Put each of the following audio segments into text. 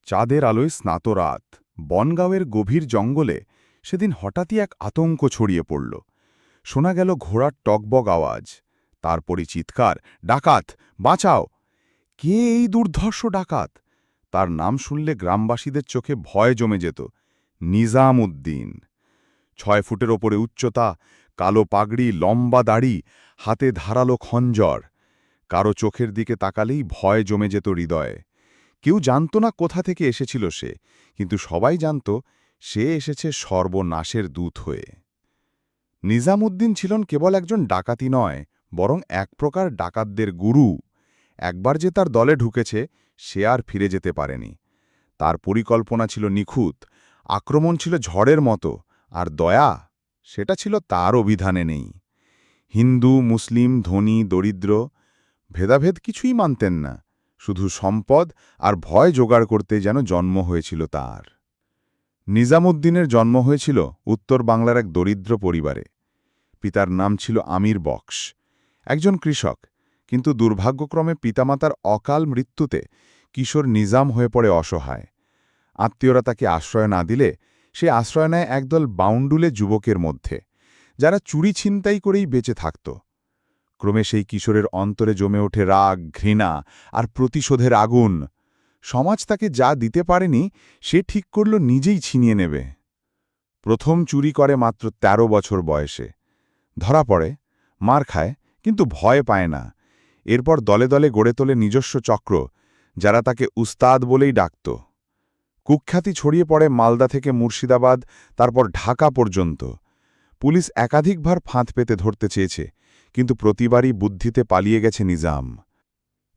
চাঁদের আলোয় স্নাত রাত বনগাঁওয়ের গভীর জঙ্গলে সেদিন হঠাৎই এক আতঙ্ক ছড়িয়ে পড়ল। শোনা গেল ঘোড়ার টকবক আওয়াজ, তারপরই চিৎকার, ডাকাত, বাঁচাও! কে এই দুর্ধর্ষ ডাকাত? তার নাম শুনলে গ্রামবাসীদের চোখে ভয় জমে যেত। নিজাম উদ্দিন। ৬ ফুটের ওপরে উচ্চতা, কালো পাগড়ি, লম্বা দাড়ি, হাতে ধারালো খঞ্জর। কারো চোখের দিকে তাকালেই ভয় জমে যেত হৃদয়ে। কেউ জানত না কোথা থেকে এসেছিল সে, কিন্তু সবাই জানত সে এসেছে সর্বনাশের দূত হয়ে। নিজামউদ্দিন ছিলেন কেবল একজন ডাকাতি নয়, বরং এক প্রকার ডাকাতদের গুরু। একবার যে তার দলে ঢুকেছে, সে আর ফিরে যেতে পারেনি। তার পরিকল্পনা ছিল নিখুঁত, আক্রমণ ছিল ঝড়ের মতো, আর দয়া, সেটা ছিল তার অভিধানে নেই। হিন্দু, মুসলিম, ধনী, দরিদ্র, ভেদাভেদ কিছুই মানতেন না। শুধু সম্পদ আর ভয় জোগাড় করতে যেন জন্ম হয়েছিল তার। নিজামউদ্দিনের জন্ম হয়েছিল উত্তর বাংলার এক দরিদ্র পরিবারে। পিতার নাম ছিল আমির বক্স, একজন কৃষক, কিন্তু দুর্ভাগ্যক্রমে পিতামাতার অকাল মৃত্যুতে কিশোর নিজাম হয়ে পড়ে অসহায়। আত্মীয়রা তাকে আশ্রয় না দিলে সে আশ্রয় নেয় একদল বাউন্ডুলে যুবকের মধ্যে, যারা চুরি ছিনতাই করেই বেঁচে থাকত। ক্রমে সেই কিশোরের অন্তরে জমে ওঠে রাগ, ঘৃণা আর প্রতিশোধের আগুন। সমাজ তাকে যা দিতে পারেনি, সে ঠিক করল নিজেই ছিনিয়ে নেবে। প্রথম চুরি করে মাত্র ১৩ বছর বয়সে। ধরা পড়ে, মার খায়, কিন্তু ভয় পায় না। এরপর দলে দলে গড়ে তোলে নিজস্ব চক্র, যারা তাকে উস্তাদ বলেই ডাকত। কুখ্যাতি ছড়িয়ে পড়ে মালদা থেকে মুর্শিদাবাদ, তারপর ঢাকা পর্যন্ত। পুলিশ একাধিকবার ফাঁদ পেতে ধরতে চেয়েছে, কিন্তু প্রতিবারই বুদ্ধিতে পালিয়ে গেছে নিজাম।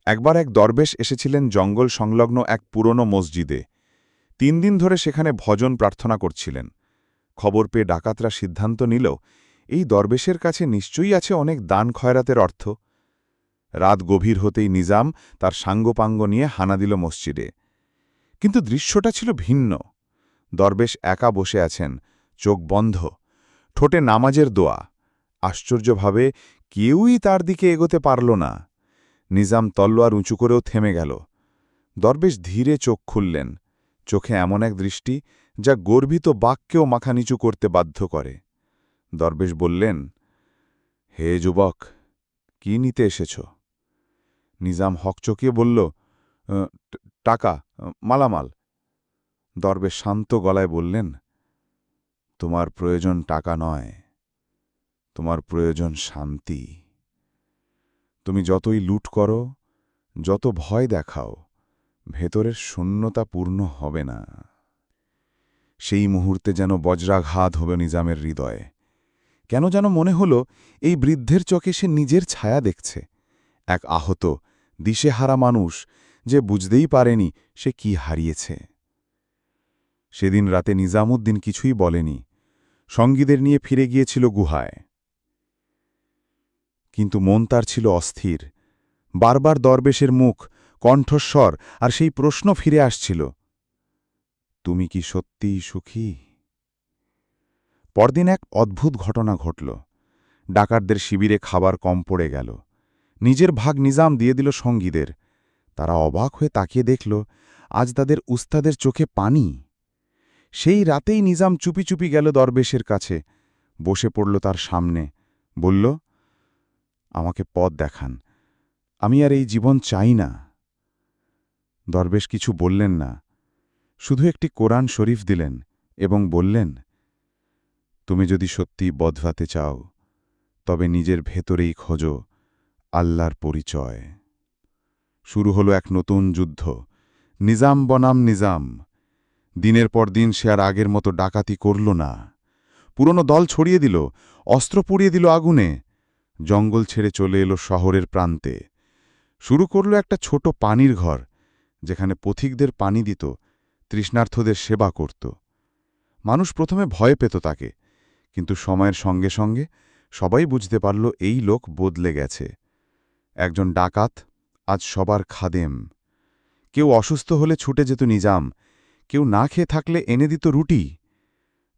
একবার এক দরবেশ এসেছিলেন জঙ্গল সংলগ্ন এক পুরনো মসজিদে। ৩ দিন ধরে সেখানে ভজন প্রার্থনা করছিলেন। খবর পেয়ে ডাকাতরা সিদ্ধান্ত নিল, এই দরবেশের কাছে নিশ্চয়ই আছে অনেক দান খয়রাতের অর্থ। রাত গভীর হতেই নিজাম তার সাঙ্গপাঙ্গ নিয়ে হানা দিল মসজিদে। কিন্তু দৃশ্যটা ছিল ভিন্ন। দরবেশ একা বসে আছেন, চোখ বন্ধ, ঠোঁটে নামাজের দোয়া। আশ্চর্যভাবে কেউই তার দিকে এগোতে পারল না। নিজাম তলোয়ার উঁচু করেও থেমে গেল। দরবেশ ধীরে চোখ খুললেন, চোখে এমন এক দৃষ্টি যা গর্বিত বাক্যেও মাথানিচু করতে বাধ্য করে। দরবেশ বললেন, হে যুবক, কি নিতে এসেছ? নিজাম হকচকিয়ে বলল, টাকা, মালামাল। দরবেশ শান্ত গলায় বললেন, তোমার প্রয়োজন টাকা নয়, তোমার প্রয়োজন শান্তি। তুমি যতই লুট করো, যত ভয় দেখাও, ভেতরের শূন্যতা পূর্ণ হবে না। সেই মুহূর্তে যেন বজ্রাঘাত হবে নিজামের হৃদয়ে। কেন যেন মনে হল এই বৃদ্ধের চোখে সে নিজের ছায়া দেখছে, এক আহত, দিশেহারা মানুষ, যে বুঝতেই পারেনি সে কি হারিয়েছে। সেদিন রাতে নিজামউদ্দিন কিছুই বলেনি, সঙ্গীদের নিয়ে ফিরে গিয়েছিল গুহায়। কিন্তু মন তার ছিল অস্থির। বারবার দরবেশের মুখ, কণ্ঠস্বর আর সেই প্রশ্ন ফিরে আসছিল, তুমি কি সত্যিই সুখী? পরদিন এক অদ্ভুত ঘটনা ঘটল। ডাকাতদের শিবিরে খাবার কম পড়ে গেল। নিজের ভাগ নিজাম দিয়ে দিল সঙ্গীদের। তারা অবাক হয়ে তাকিয়ে দেখল, আজ তাদের উস্তাদের চোখে পানি। সেই রাতেই নিজাম চুপি চুপি গেল দরবেশের কাছে, বসে পড়ল তার সামনে, বলল, আমাকে পথ দেখান, আমি আর এই জীবন চাই না। দরবেশ কিছু বললেন না, শুধু একটি কোরআন শরীফ দিলেন এবং বললেন, তুমি যদি সত্যি বদলাতে চাও, তবে নিজের ভেতরেই খোঁজো আল্লাহর পরিচয়। শুরু হলো এক নতুন যুদ্ধ, নিজাম বনাম নিজাম। দিনের পর দিন সে আর আগের মতো ডাকাতি করল না। পুরনো দল ছড়িয়ে দিল, অস্ত্র পুড়িয়ে দিল আগুনে। জঙ্গল ছেড়ে চলে এলো শহরের প্রান্তে। শুরু করল একটা ছোট পানির ঘর, যেখানে পথিকদের পানি দিত, তৃষ্ণার্থদের সেবা করত। মানুষ প্রথমে ভয় পেত তাকে, কিন্তু সময়ের সঙ্গে সঙ্গে সবাই বুঝতে পারল এই লোক বদলে গেছে। একজন ডাকাত আজ সবার খাদেম। কেউ অসুস্থ হলে ছুটে যেত নিজাম, কেউ না খেয়ে থাকলে এনে দিত রুটি।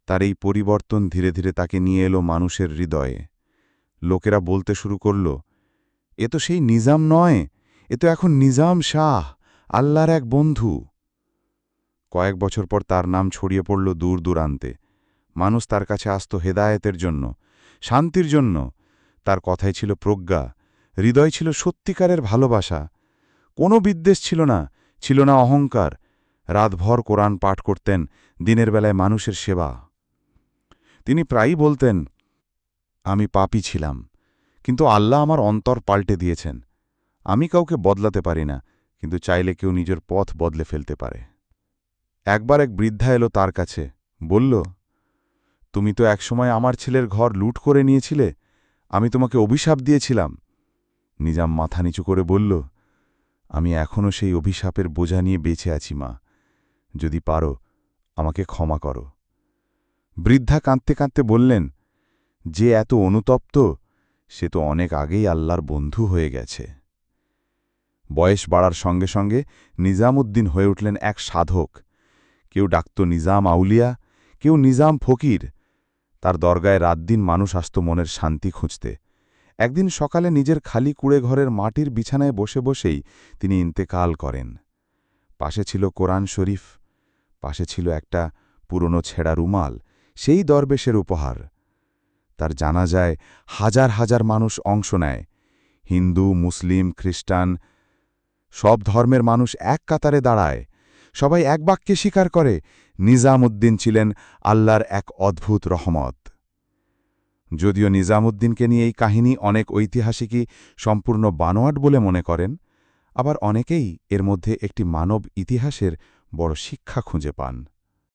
তার এই পরিবর্তন ধীরে ধীরে তাকে নিয়ে এলো মানুষের হৃদয়ে। লোকেরা বলতে শুরু করল, এ তো সেই নিজাম নয়, এ তো এখন নিজাম শাহ, আল্লাহর এক বন্ধু। কয়েক বছর পর তার নাম ছড়িয়ে পড়ল দূর দূরান্তে। মানুষ তার কাছে আসত হেদায়েতের জন্য, শান্তির জন্য। তার কথাই ছিল প্রজ্ঞা, হৃদয় ছিল সত্যিকারের ভালোবাসা। কোনো বিদ্বেষ ছিল না, ছিল না অহংকার। রাতভর কোরআন পাঠ করতেন, দিনের বেলায় মানুষের সেবা। তিনি প্রায়ই বলতেন, আমি পাপী ছিলাম, কিন্তু আল্লাহ আমার অন্তর পাল্টে দিয়েছেন। আমি কাউকে বদলাতে পারি না, কিন্তু চাইলে কেউ নিজের পথ বদলে ফেলতে পারে। একবার এক বৃদ্ধা এলো তার কাছে, বলল, তুমি তো একসময় আমার ছেলের ঘর লুট করে নিয়েছিলে, আমি তোমাকে অভিশাপ দিয়েছিলাম। নিজাম মাথা নিচু করে বলল, আমি এখনও সেই অভিশাপের বোঝা নিয়ে বেঁচে আছি মা, যদি পারো আমাকে ক্ষমা করো। বৃদ্ধা কাঁদতে কাঁদতে বললেন, যে এত অনুতপ্ত সে তো অনেক আগেই আল্লাহর বন্ধু হয়ে গেছে। বয়স বাড়ার সঙ্গে সঙ্গে নিজামউদ্দিন হয়ে উঠলেন এক সাধক। কেউ ডাকত নিজাম আউলিয়া, কেউ নিজাম ফকির। তার দরগায় রাতদিন মানুষ আসত মনের শান্তি খুঁজতে। একদিন সকালে নিজের খালি কুড়ে ঘরের মাটির বিছানায় বসে বসেই তিনি ইন্তেকাল করেন। পাশে ছিল কোরআন শরীফ, পাশে ছিল একটা পুরনো ছেঁড়া রুমাল, সেই দরবেশের উপহার। তার জানাজায় হাজার হাজার মানুষ অংশ নেয়। হিন্দু, মুসলিম, খ্রিস্টান, সব ধর্মের মানুষ এক কাতারে দাঁড়ায়। সবাই এক বাক্যে স্বীকার করে, নিজামউদ্দিন ছিলেন আল্লাহর এক অদ্ভুত রহমত। যদিও নিজামউদ্দিনকে নিয়ে এই কাহিনী অনেক ঐতিহাসিকই সম্পূর্ণ বানোয়াট বলে মনে করেন, আবার অনেকেই এর মধ্যে একটি মানব ইতিহাসের বড় শিক্ষা খুঁজে পান।